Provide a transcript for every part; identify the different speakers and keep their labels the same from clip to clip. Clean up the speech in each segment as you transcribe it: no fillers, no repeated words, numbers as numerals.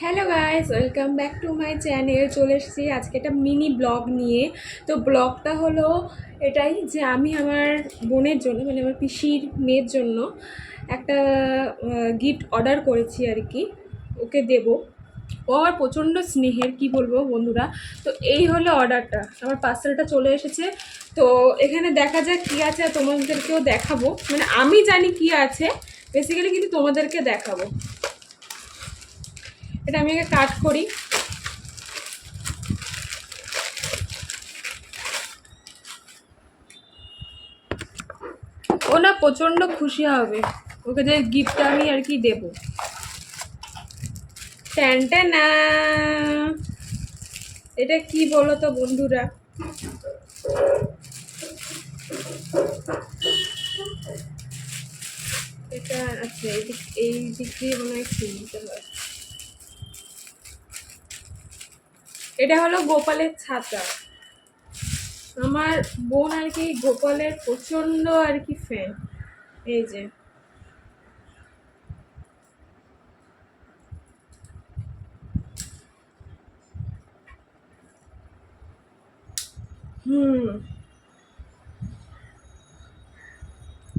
Speaker 1: Hello guys, welcome back to my channel. চলে এসেছি আজকে একটা মিনি ব্লগ নিয়ে। তো ব্লগটা হলো এটাই যে আমি আমার বোনের জন্য, মানে আমার পিসির মেয়ের জন্য একটা গিফট অর্ডার করেছি আর কি, ওকে দেব। ও আমার প্রচণ্ড স্নেহের, কি বলবো বন্ধুরা। তো এই হলো অর্ডারটা, আমার পার্সেলটা চলে এসেছে। তো এখানে দেখা যাক কী আছে, আর তোমাদেরকেও দেখাবো। মানে আমি জানি কি আছে বেসিক্যালি, কিন্তু তোমাদেরকে দেখাবো। এটা আমি আগে কাট করি। ও না প্রচণ্ড খুশি হবে, ওকে যে গিফটটা আমি আর কি দেবো। ট্যানটা না, এটা কি বলো তো বন্ধুরা। এটা আছে এই দিক দিয়ে মনে হয় খুলতে হয়। এটা হলো গোপালের ছাতা। আমার বোন আর কি গোপালের প্রচণ্ড আর কি ফ্যান। এই যে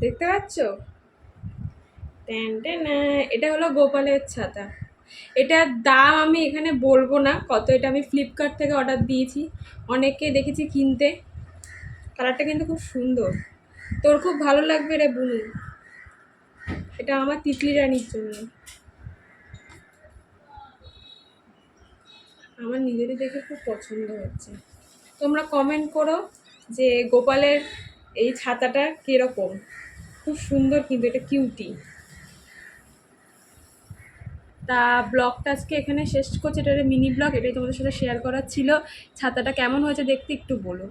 Speaker 1: দেখতে পাচ্ছ? না, এটা হলো গোপালের ছাতা। এটার দাম আমি এখানে বলবো না কত, এটা আমি ফ্লিপকার্ট থেকে অর্ডার দিয়েছি। অনেককে দেখেছি কিনতে। কালারটা কিন্তু খুব সুন্দর, তোর খুব ভালো লাগবে রে বুনু। এটা আমার তিতলি রানীর জন্য। আমার নিজেরই দেখে খুব পছন্দ হচ্ছে। তোমরা কমেন্ট করো যে গোপালের এই ছাতাটা কীরকম। খুব সুন্দর কিন্তু, এটা কিউটি। তা ব্লগটা আজকে এখানে শেষ করছি। এটা একটা মিনি ব্লগ, এটাই তোমাদের সাথে শেয়ার করার ছিল। ছাতাটা কেমন হয়েছে দেখতে একটু বলো।